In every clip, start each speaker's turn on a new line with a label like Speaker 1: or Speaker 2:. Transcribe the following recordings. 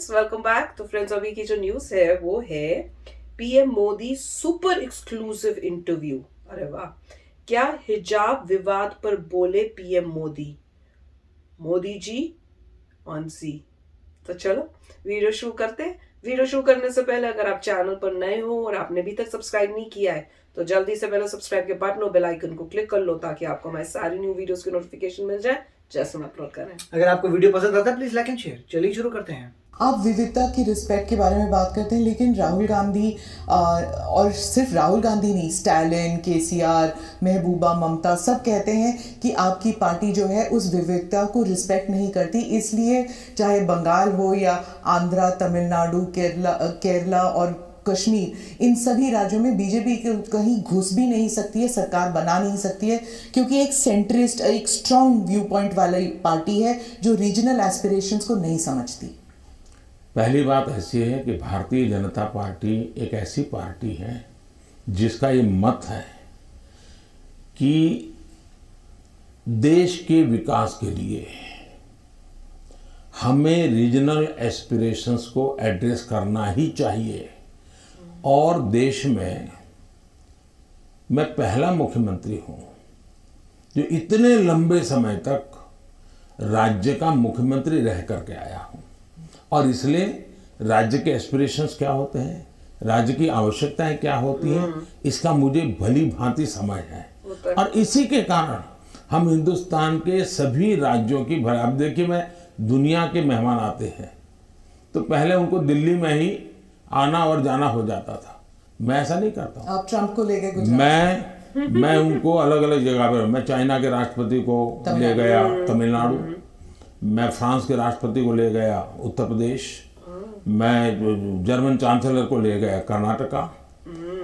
Speaker 1: Friends, welcome back. तो friends, अभी की जो न्यूज है वो है PM Modi super exclusive interview. अरे वाह! क्या हिजाब विवाद पर बोले पीएम मोदी? मोदी जी ऑन सी। तो चलो वीडियो शुरू करते हैं। वीडियो शुरू करने से पहले अगर आप चैनल पर नए हो और आपने अभी तक सब्सक्राइब नहीं किया है तो जल्दी से पहले सब्सक्राइब के बटन और बेल आइकन को क्लिक कर लो ताकि आपको हमारी सारी न्यू वीडियोस की नोटिफिकेशन मिल जाए जैसे हम अपलोड करें।
Speaker 2: अगर आपको वीडियो पसंद आता है प्लीज लाइक एंड शेयर। चलिए शुरू करते हैं।
Speaker 3: आप विविधता की रिस्पेक्ट के बारे में बात करते हैं, लेकिन राहुल गांधी और सिर्फ राहुल गांधी नहीं, स्टालिन, केसीआर, महबूबा, ममता सब कहते हैं कि आपकी पार्टी जो है उस विविधता को रिस्पेक्ट नहीं करती। इसलिए चाहे बंगाल हो या आंध्रा, तमिलनाडु, केरला और कश्मीर, इन सभी राज्यों में बीजेपी कहीं घुस भी नहीं सकती है, सरकार बना नहीं सकती है, क्योंकि एक सेंट्रिस्ट, एक स्ट्रॉन्ग व्यू पॉइंट वाली पार्टी है जो रीजनल एस्पिरेशंस को नहीं समझती।
Speaker 4: पहली बात ऐसी है कि भारतीय जनता पार्टी एक ऐसी पार्टी है जिसका ये मत है कि देश के विकास के लिए हमें रीजनल एस्पिरेशंस को एड्रेस करना ही चाहिए। और देश में मैं पहला मुख्यमंत्री हूं जो इतने लंबे समय तक राज्य का मुख्यमंत्री रह करके आया हूं, और इसलिए राज्य के एस्पिरेशंस क्या होते हैं, राज्य की आवश्यकताएं क्या होती हैं, इसका मुझे भली भांति समझ है। और इसी के कारण हम हिंदुस्तान के सभी राज्यों की अब देखिए, मैं दुनिया के मेहमान आते हैं तो पहले उनको दिल्ली में ही आना और जाना हो जाता था। मैं ऐसा नहीं करता हूँ।
Speaker 3: आप ट्रंप को ले गए?
Speaker 4: मैं उनको अलग अलग जगह पर, मैं चाइना के राष्ट्रपति को ले गया तमिलनाडु, मैं फ्रांस के राष्ट्रपति को ले गया उत्तर प्रदेश, मैं जर्मन चांसलर को ले गया कर्नाटका।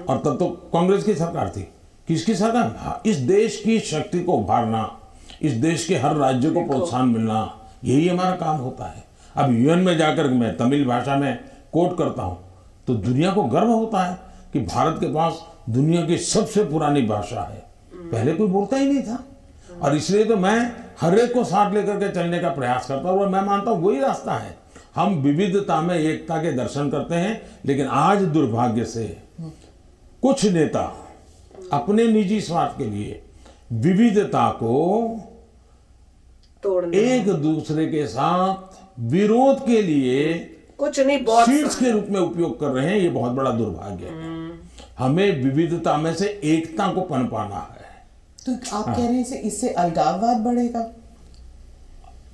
Speaker 4: और तब तो कांग्रेस की सरकार थी। किसकी सरकार? इस देश की शक्ति को उभारना, इस देश के हर राज्य को प्रोत्साहन मिलना, यही हमारा काम होता है। अब यूएन में जाकर मैं तमिल भाषा में कोट करता हूँ तो दुनिया को गर्व होता है कि भारत के पास दुनिया की सबसे पुरानी भाषा है। पहले कोई बोलता ही नहीं था, और इसलिए तो मैं हर एक को साथ लेकर के चलने का प्रयास करता हूँ। और मैं मानता हूँ वही रास्ता है। हम विविधता में एकता के दर्शन करते हैं, लेकिन आज दुर्भाग्य से कुछ नेता अपने निजी स्वार्थ के लिए विविधता को एक दूसरे के साथ विरोध के लिए
Speaker 1: कुछ नहीं, बहुत
Speaker 4: सीट्स के रूप में उपयोग कर रहे हैं। ये बहुत बड़ा दुर्भाग्य है। हमें विविधता में से एकता को पनपाना है।
Speaker 3: तो आप कह रहे हैं इससे अलगाववाद बढ़ेगा?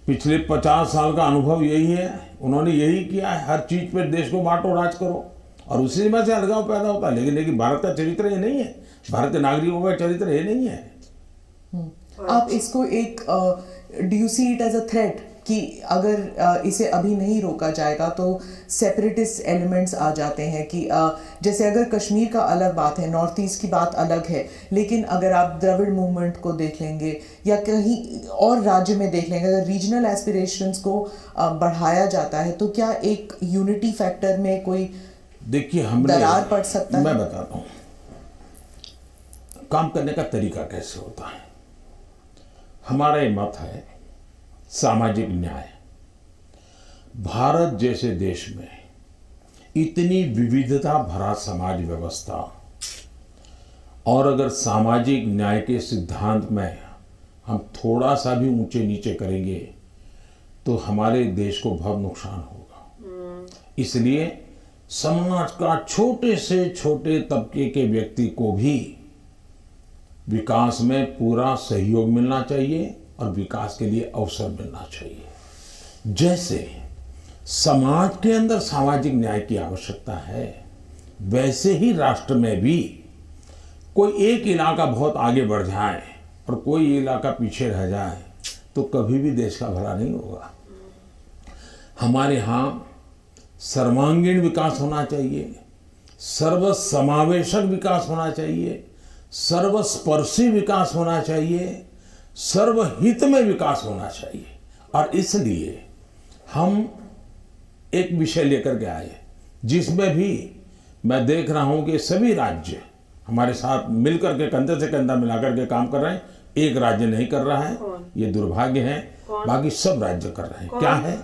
Speaker 4: पिछले 50 साल का अनुभव यही है, उन्होंने यही किया है। हर चीज पे देश को बांटो, राज करो, और उसी में से अलगाव पैदा होता है। लेकिन भारत का चरित्र ये नहीं है, भारत के नागरिकों का चरित्र ये नहीं है।
Speaker 3: आप इसको एक do you see it as a threat कि अगर इसे अभी नहीं रोका जाएगा तो सेपरेटिस्ट एलिमेंट्स आ जाते हैं कि जैसे अगर कश्मीर का अलग बात है, नॉर्थ ईस्ट की बात अलग है, लेकिन अगर आप द्रविड़ मूवमेंट को देख लेंगे या कहीं और राज्य में देख लेंगे, अगर रीजनल एस्पिरेशंस को बढ़ाया जाता है तो क्या एक यूनिटी फैक्टर में कोई
Speaker 4: देखिए हमने
Speaker 3: दरार पड़ सकता है?
Speaker 4: मैं बताता हूँ काम करने का तरीका कैसे होता है। हमारा ये मत है सामाजिक न्याय। भारत जैसे देश में इतनी विविधता भरा समाज व्यवस्था, और अगर सामाजिक न्याय के सिद्धांत में हम थोड़ा सा भी ऊंचे नीचे करेंगे तो हमारे देश को बहुत नुकसान होगा। इसलिए समाज का छोटे से छोटे तबके के व्यक्ति को भी विकास में पूरा सहयोग मिलना चाहिए और विकास के लिए अवसर मिलना चाहिए। जैसे समाज के अंदर सामाजिक न्याय की आवश्यकता है, वैसे ही राष्ट्र में भी कोई एक इलाका बहुत आगे बढ़ जाए और कोई इलाका पीछे रह जाए तो कभी भी देश का भला नहीं होगा। हमारे यहाँ सर्वांगीण विकास होना चाहिए, सर्वसमावेशक विकास होना चाहिए, सर्वस्पर्शी विकास होना चाहिए, सर्वहित में विकास होना चाहिए। और इसलिए हम एक विषय लेकर के आए जिसमें भी मैं देख रहा हूं कि सभी राज्य हमारे साथ मिलकर के कंधे से कंधा मिलाकर के काम कर रहे हैं। एक राज्य नहीं कर रहा है, ये दुर्भाग्य है। बाकी सब राज्य कर रहे हैं। क्या है?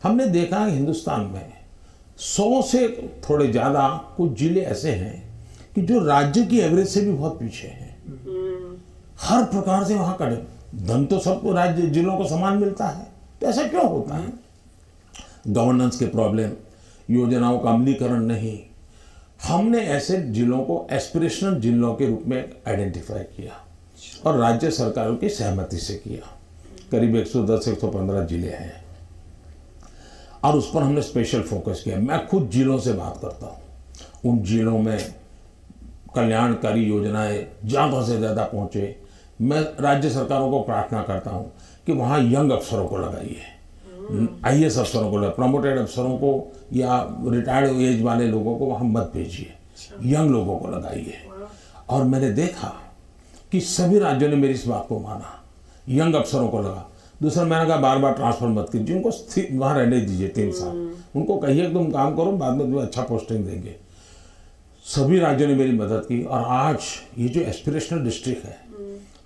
Speaker 4: हमने देखा है हिंदुस्तान में 100 से थोड़े ज़्यादा कुछ जिले ऐसे हैं कि जो राज्य की एवरेज से भी बहुत पीछे हैं। हर प्रकार से वहाँ का धन तो सबको राज्य जिलों को समान मिलता है, तो ऐसा क्यों होता है? गवर्नेंस के प्रॉब्लम, योजनाओं का अमलीकरण नहीं। हमने ऐसे जिलों को एस्पिरेशनल जिलों के रूप में आइडेंटिफाई किया और राज्य सरकारों की सहमति से किया। करीब 110-115 जिले हैं और उस पर हमने स्पेशल फोकस किया। मैं खुद जिलों से बात करता हूँ, उन जिलों में कल्याणकारी योजनाएं ज़्यादा से ज़्यादा पहुँचे। मैं राज्य सरकारों को प्रार्थना करता हूँ कि वहाँ यंग अफसरों को लगाइए, IAS अफसरों को, प्रमोटेड अफसरों को या रिटायर्ड एज वाले लोगों को वहाँ मत भेजिए, यंग लोगों को लगाइए। और मैंने देखा कि सभी राज्यों ने मेरी इस बात को माना, यंग अफसरों को लगा। दूसरा मैंने कहा बार बार ट्रांसफर मत कीजिए, उनको वहाँ रहने दीजिए 3 साल, उनको कहिए तुम काम करो, बाद में तुम्हें अच्छा पोस्टिंग देंगे। सभी राज्यों ने मेरी मदद की और आज ये जो एस्पिरेशनल डिस्ट्रिक्ट है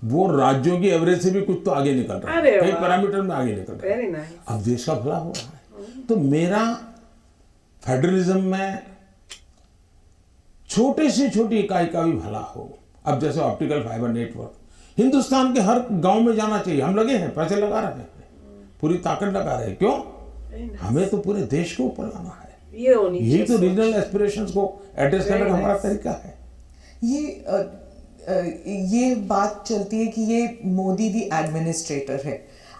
Speaker 4: वो राज्यों की एवरेज से भी कुछ तो आगे निकल रहा है, कई पैरामीटर में आगे निकल रहा है। अब देश का भला हो रहा है। तो मेरा फेडरलिज्म में छोटे से छोटी इकाई का भी भला हो। अब जैसे ऑप्टिकल फाइबर नेटवर्क हिंदुस्तान के हर गांव में जाना चाहिए। हम लगे हैं, पैसे लगा रहे हैं, पूरी ताकत लगा रहे हैं। क्यों? हमें तो पूरे देश को ऊपर लाना है। यही तो रीजनल एस्पिरेशंस को एड्रेस करने का हमारा तरीका है।
Speaker 3: ये बात चलती है कि ये मोदी दी एडमिनिस्ट्रेटर है।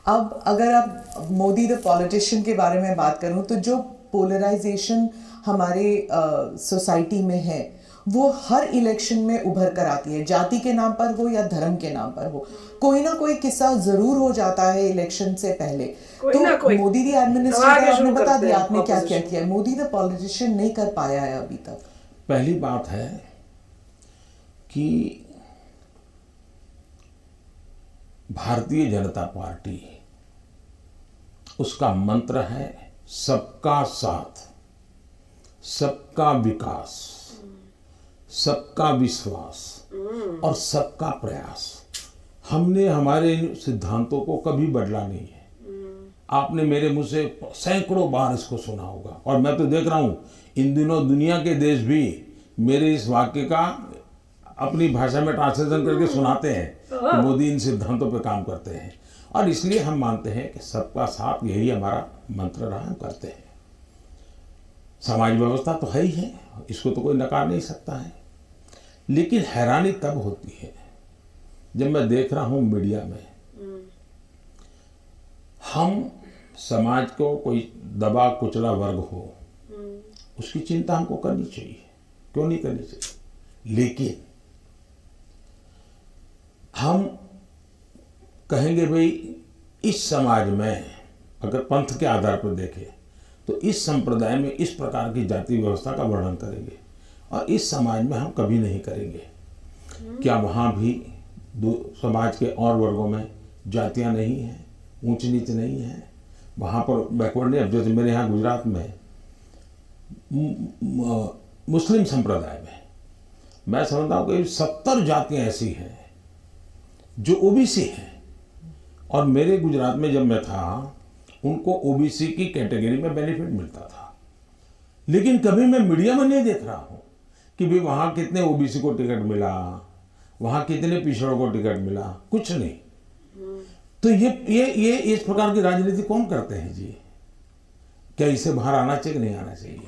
Speaker 3: अब अगर आप मोदी द पॉलिटिशियन के बारे में बात करूं तो जो पोलराइजेशन हमारे सोसाइटी में है वो हर इलेक्शन में उभर कर आती है, जाति के नाम पर हो या धर्म के नाम पर हो। कोई ना कोई किस्सा जरूर हो जाता है इलेक्शन से पहले। तो मोदी दी एडमिनिस्ट्रेटर, आपने बता दिया आपने क्या क्या किया, मोदी द पॉलिटिशियन नहीं कर पाया है अभी तक।
Speaker 4: पहली बात है कि भारतीय जनता पार्टी, उसका मंत्र है सबका साथ, सबका विकास, सबका विश्वास और सबका प्रयास। हमने हमारे इन सिद्धांतों को कभी बदला नहीं है। आपने मेरे मुंह से सैकड़ों बार इसको सुना होगा और मैं तो देख रहा हूं इन दिनों दुनिया के देश भी मेरे इस वाक्य का अपनी भाषा में ट्रांसलेशन करके सुनाते हैं कि मोदी इन सिद्धांतों पे काम करते हैं। और इसलिए हम मानते हैं कि सबका साथ यही हमारा मंत्र रहा, हम करते हैं। समाज व्यवस्था तो है ही है, इसको तो कोई नकार नहीं सकता है। लेकिन हैरानी तब होती है जब मैं देख रहा हूं मीडिया में हम समाज को कोई दबा कुचला वर्ग हो, उसकी चिंता हमको करनी चाहिए, क्यों नहीं करनी चाहिए। लेकिन हम कहेंगे भाई इस समाज में अगर पंथ के आधार पर देखें तो इस संप्रदाय में इस प्रकार की जाति व्यवस्था का वर्णन करेंगे और इस समाज में हम कभी नहीं करेंगे। क्या वहाँ भी समाज के और वर्गों में जातियाँ नहीं हैं, ऊंच नीच नहीं है, वहाँ पर बैकवर्ड नहीं। अब जैसे मेरे यहाँ गुजरात में मुस्लिम संप्रदाय में मैं समझता हूँ कि 70 जातियाँ ऐसी हैं जो ओबीसी हैं और मेरे गुजरात में जब मैं था उनको ओबीसी की कैटेगरी में बेनिफिट मिलता था। लेकिन कभी मैं मीडिया में नहीं देख रहा हूँ कि भाई वहाँ कितने ओबीसी को टिकट मिला, वहाँ कितने पिछड़ों को टिकट मिला, कुछ नहीं। तो ये इस प्रकार की राजनीति कौन करते हैं जी? क्या इसे बाहर आना चाहिए कि नहीं आना चाहिए?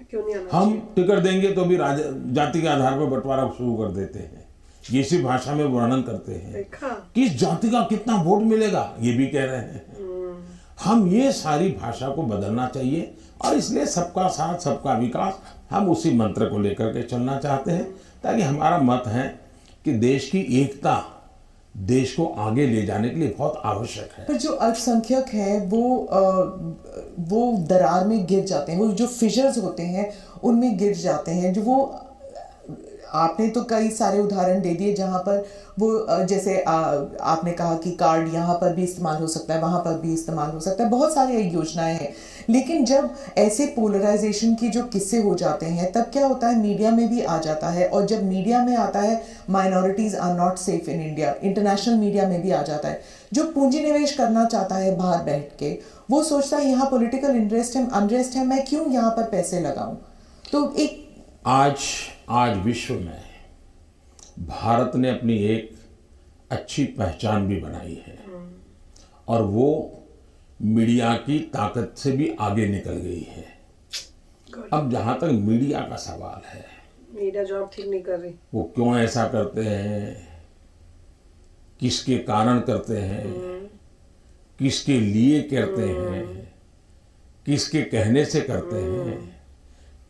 Speaker 1: क्यों नहीं आना
Speaker 4: हम टिकट देंगे तो भी जाति के आधार पर बंटवारा शुरू कर देते हैं, ये इसी भाषा में वर्णन करते हैं। किस जाति का कितना वोट मिलेगा ये भी कह रहे हैं। हम ये सारी भाषा को बदलना चाहिए और इसलिए सबका साथ सबका विकास, हम उसी मंत्र को लेकर के चलना चाहते हैं ताकि हमारा मत है कि देश की एकता देश को आगे ले जाने के लिए बहुत आवश्यक है।
Speaker 3: पर जो अल्पसंख्यक है वो दरार में गिर जाते हैं, वो जो फिशर्स होते हैं उनमें गिर जाते हैं। जो वो आपने तो कई सारे उदाहरण दे दिए जहां पर वो जैसे आपने कहा कि कार्ड यहाँ पर भी इस्तेमाल हो सकता है, वहां पर भी इस्तेमाल हो सकता है, बहुत सारी योजनाएं हैं। लेकिन जब ऐसे पोलराइजेशन की जो किस्से हो जाते हैं तब क्या होता है, मीडिया में भी आ जाता है, और जब मीडिया में आता है minorities are not safe in India, international media में भी आ जाता है। जो पूंजी निवेश करना चाहता है बाहर बैठ के, वो सोचता है यहाँ पॉलिटिकल अनरेस्ट है, मैं क्यों यहाँ पर पैसे लगाऊं। तो एक
Speaker 4: आज विश्व में भारत ने अपनी एक अच्छी पहचान भी बनाई है, और वो मीडिया की ताकत से भी आगे निकल गई है। अब जहां तक मीडिया का सवाल है,
Speaker 1: मीडिया जॉब ठीक नहीं कर रही,
Speaker 4: वो क्यों ऐसा करते हैं, किसके कारण करते हैं, किसके लिए करते हैं, किसके कहने से करते हैं,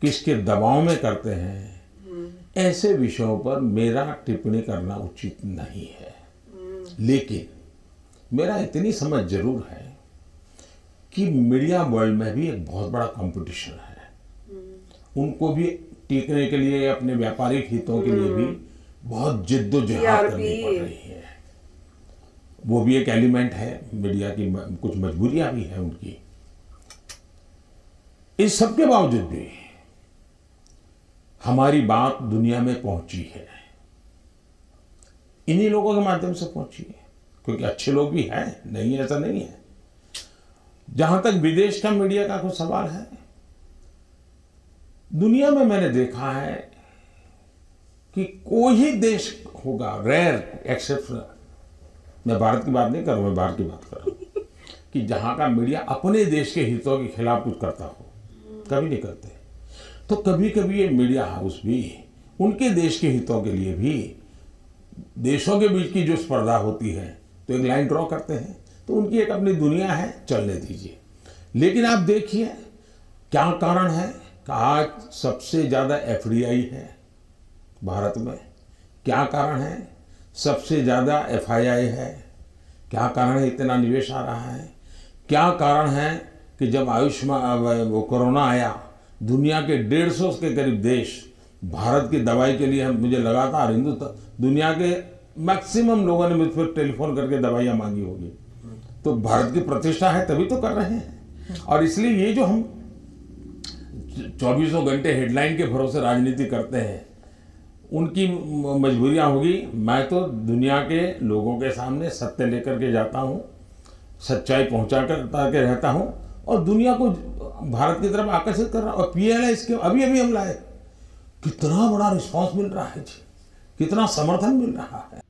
Speaker 4: किसके दबाव में करते हैं, ऐसे विषयों पर मेरा टिप्पणी करना उचित नहीं है। लेकिन मेरा इतनी समझ जरूर है कि मीडिया वर्ल्ड में भी एक बहुत बड़ा कंपटीशन है। उनको भी टीकने के लिए, अपने व्यापारिक हितों के लिए भी बहुत जिद्दोजहद करनी पड़ रही है। वो भी एक एलिमेंट है, मीडिया की कुछ मजबूरियां भी हैं उनकी। इस सब के बावजूद भी हमारी बात दुनिया में पहुंची है, इन्हीं लोगों के माध्यम से पहुंची है, क्योंकि अच्छे लोग भी हैं, नहीं ऐसा नहीं है। जहां तक विदेश का मीडिया का कुछ सवाल है, दुनिया में मैंने देखा है कि कोई ही देश होगा, रेयर एक्सेप्शन, मैं भारत की बात नहीं कर रहा हूं, मैं बाहर की बात कर रहा हूं, कि जहां का मीडिया अपने देश के हितों के खिलाफ कुछ करता हो, कभी नहीं करते। तो कभी कभी ये मीडिया हाउस भी उनके देश के हितों के लिए भी, देशों के बीच की जो स्पर्धा होती है, तो एक लाइन ड्रॉ करते हैं, तो उनकी एक अपनी दुनिया है, चलने दीजिए। लेकिन आप देखिए क्या कारण है कि आज सबसे ज्यादा एफडीआई है भारत में, क्या कारण है सबसे ज्यादा एफआईआई है, क्या कारण है इतना निवेश आ रहा है, क्या कारण है कि जब आयुष्मान वो कोरोना आया, दुनिया के 150 के करीब देश भारत की दवाई के लिए, मुझे लगातार हिंदुस्तान, दुनिया के मैक्सिमम लोगों ने मुझ पर टेलीफोन करके दवाइयाँ मांगी होगी। तो भारत की प्रतिष्ठा है तभी तो कर रहे हैं। और इसलिए ये जो हम 24 घंटे हेडलाइन के भरोसे राजनीति करते हैं, उनकी मजबूरियां होगी। मैं तो दुनिया के लोगों के सामने सत्य लेकर के जाता हूं, सच्चाई पहुंचा कर रहता हूं, और दुनिया को भारत की तरफ आकर्षित कर रहा हूं। और पीएलआई इसके अभी हम लाए, कितना बड़ा रिस्पांस मिल रहा है जी, कितना समर्थन मिल रहा है।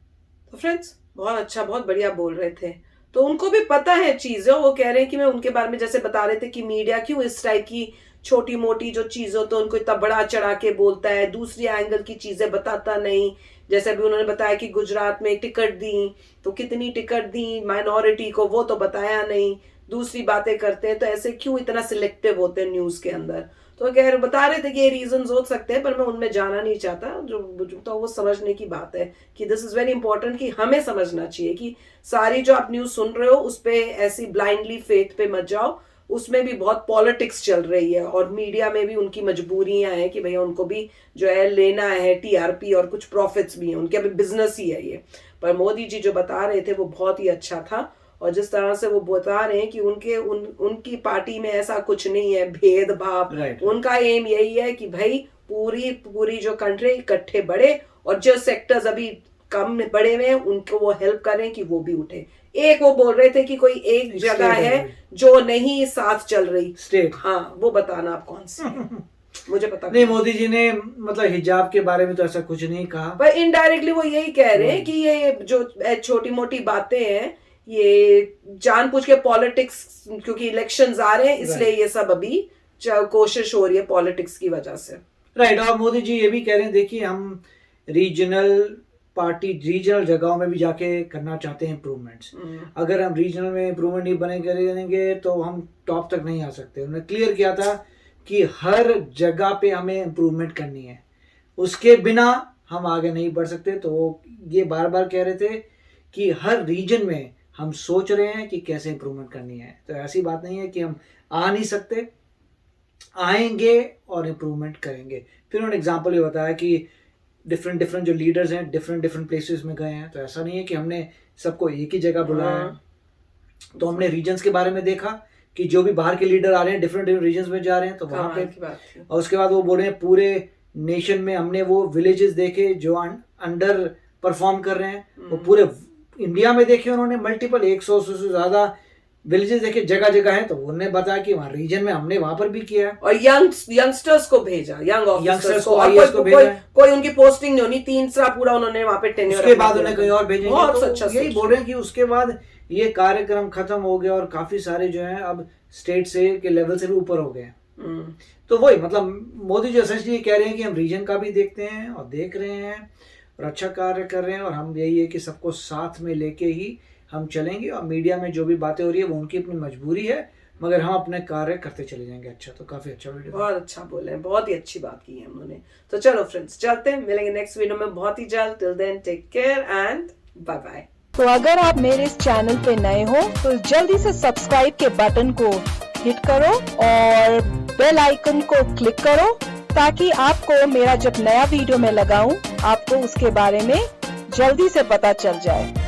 Speaker 1: तो फ्रेंड्स, बहुत अच्छा, बहुत बढ़िया बोल रहे थे। तो उनको भी पता है चीजें, वो कह रहे हैं कि मैं उनके बारे में जैसे बता रहे थे कि मीडिया क्यों इस टाइप की छोटी मोटी जो चीजों तो उनको इतना बड़ा चढ़ा के बोलता है, दूसरी एंगल की चीजें बताता नहीं। जैसे अभी उन्होंने बताया कि गुजरात में टिकट दी, तो कितनी टिकट दी माइनॉरिटी को, वो तो बताया नहीं, दूसरी बातें करते हैं। तो ऐसे क्यों इतना सिलेक्टिव होते हैं न्यूज के अंदर। तो बता रहे थे कि ये रीजंस हो सकते हैं, पर मैं उनमें जाना नहीं चाहता। जो तो वो समझने की बात है कि दिस इज वेरी इंपॉर्टेंट, कि हमें समझना चाहिए कि सारी जो आप न्यूज सुन रहे हो उस पे ऐसी ब्लाइंडली फेथ पे मत जाओ, उसमें भी बहुत पॉलिटिक्स चल रही है, और मीडिया में भी उनकी मजबूरियां हैं कि भैया उनको भी जो है लेना है टीआरपी, और कुछ प्रॉफिट्स भी हैं, उनके अभी बिजनेस ही है ये। पर मोदी जी जो बता रहे थे वो बहुत ही अच्छा था, और जिस तरह से वो बता रहे हैं कि उनकी पार्टी में ऐसा कुछ नहीं है भेदभाव।
Speaker 2: Right.
Speaker 1: उनका एम यही है कि भाई पूरी जो कंट्री इकट्ठे बढ़े, और जो सेक्टर्स अभी कम बढ़े हुए हैं उनको वो हेल्प करें कि वो भी उठे। एक वो बोल रहे थे कि कोई एक जगह है जो नहीं साथ चल रही
Speaker 2: स्टेट,
Speaker 1: हाँ, वो बताना आप कौन सी है? मुझे पता
Speaker 2: नहीं। मोदी जी ने मतलब हिजाब के बारे में तो ऐसा कुछ नहीं कहा,
Speaker 1: पर इनडायरेक्टली वो यही कह रहे हैं कि ये जो छोटी मोटी बातें हैं, ये जानबूझ के पॉलिटिक्स, क्योंकि इलेक्शंस आ रहे हैं इसलिए ये सब अभी कोशिश हो रही है पॉलिटिक्स की वजह से।
Speaker 2: राइट। और मोदी जी ये भी कह रहे हैं, देखिए हम रीजनल जगहों में भी जाके करना चाहते हैं इम्प्रूवमेंट्स। अगर हम रीजनल में इम्प्रूवमेंट नहीं करेंगे तो हम टॉप तक नहीं आ सकते। उन्होंने क्लियर किया था कि हर जगह पे हमें इम्प्रूवमेंट करनी है, उसके बिना हम आगे नहीं बढ़ सकते। तो ये बार बार कह रहे थे कि हर रीजन में हम सोच रहे हैं कि कैसे इम्प्रूवमेंट करनी है। तो ऐसी बात नहीं है कि हम आ नहीं सकते, आएंगे और इम्प्रूवमेंट करेंगे। फिर उन्होंने एग्जाम्पल ये बताया कि डिफरेंट डिफरेंट जो लीडर्स हैं डिफरेंट डिफरेंट प्लेसेस में गए हैं, तो ऐसा नहीं है कि हमने सबको एक ही जगह बुलाया है। तो हमने रीजन्स के बारे में देखा कि जो भी बाहर के लीडर आ रहे हैं डिफरेंट रीजन्स में जा रहे हैं, तो वहाँ पे, और उसके बाद वो बोल रहे हैं पूरे नेशन में हमने वो विलेजेस देखे जो अंडर परफॉर्म कर रहे हैं, वो पूरे इंडिया में देखे उन्होंने मल्टीपल 100 से ज्यादा विलेजेस देखे जगह जगह है, तो उन्होंने बताया कि वहाँ रीजन में हमने वहां पर भी किया है।
Speaker 1: और यंगस्टर्स को भेजा, यंगस्टर्स को
Speaker 2: IAS को भेजा,
Speaker 1: कोई उनकी पोस्टिंग नहीं होनी, 3 साल पूरा उन्होंने वहां पे टेन्योर,
Speaker 2: उसके बाद उन्हें कहीं और भेजेंगे।
Speaker 1: बहुत
Speaker 2: तो
Speaker 1: अच्छा
Speaker 2: यही बोल रहे हैं कि उसके बाद ये कार्यक्रम खत्म हो गया और काफी सारे जो है अब स्टेट से के लेवल से भी ऊपर हो गए हैं। तो वही मतलब मोदी जी एसेंशियली कह रहे हैं कि हम रीजन का भी देखते हैं और देख रहे हैं और अच्छा कार्य कर रहे हैं, और हम यही है कि सबको साथ में लेके ही हम चलेंगे, और मीडिया में जो भी बातें हो रही है वो उनकी अपनी मजबूरी है, मगर हम अपने कार्य करते चले जाएंगे। अच्छा, तो काफी अच्छा वीडियो,
Speaker 1: बहुत अच्छा बोले हैं, बहुत ही अच्छी बात की है उन्होंने। तो चलो फ्रेंड्स, चलते हैं, मिलेंगे नेक्स्ट वीडियो में बहुत ही जल्द। Till then take care and bye bye.
Speaker 5: तो अगर आप मेरे इस चैनल पे नए हो तो जल्दी से सब्सक्राइब के बटन को हिट करो और बेल आइकन को क्लिक करो, ताकि आपको मेरा जब नया वीडियो मैं लगाऊं आपको उसके बारे में जल्दी से पता चल जाए।